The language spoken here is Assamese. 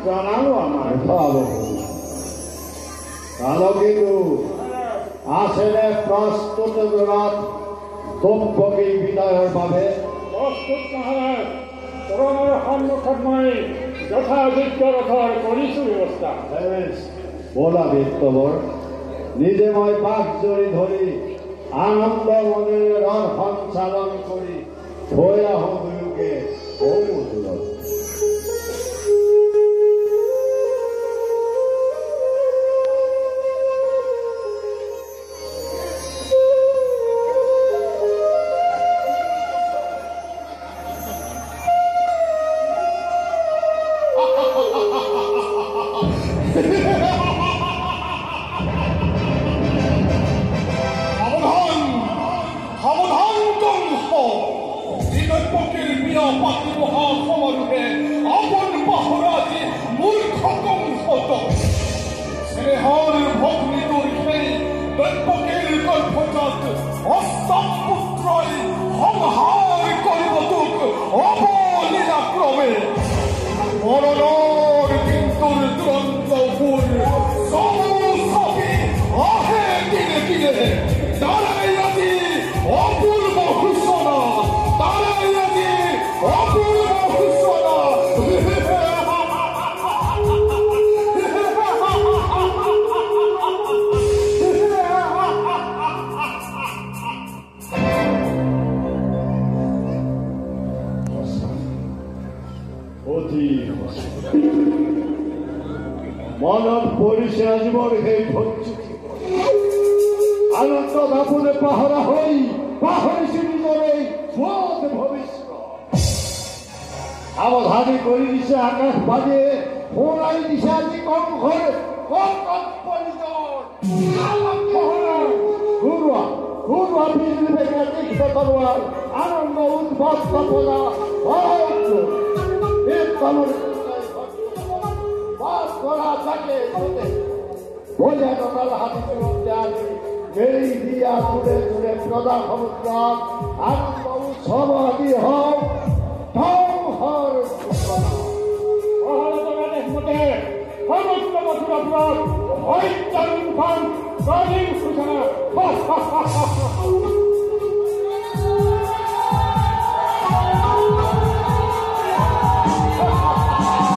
জানালো আমাৰ ভালো ভালো কিন্তু আসলে প্ৰস্তুত ৰাত দম্পতি বিদায়েৰ ভাবে প্ৰস্তুত মহাৰাজ কৰোনাৰ সন্মুখত মই যথাযোগ্য ৰথৰ কৰিছোঁ ব্যৱস্থা বলা বিত্তবৰ নিজে মই পাক জৰি ধৰি আনন্দ মনেৰে ৰথ সঞ্চালন কৰি থৈ আহোঁ দুয়োকে বহু দূৰত মনত পৰিছে আজীৱৰ সেই ধৈৰ্য আনন্দ বাপুৰে পাহৰা হৈ পাহৰিছো নিজৰ এই স্বত ভৱিষ্যত সাৱধানী কৰি দিছে আকাশবাণীয়ে শুনাই দিছে আজি কংসৰ ঘৰুৱা বিজুলী বেগে দীক্ষিত তৰোৱাৰ আনন্দ উদ্ভৱ কপলা করা থাকে বলে নটাল হাতিতে মধ্যে আগে মেরি দিয়া দূরে দূরে প্রদা সমুদ্র আনন্দ উৎসব আদি হোক ধ্বংসর মতে সমস্ত মথুরাপুর হরিচারণ খান কালীন সূচনা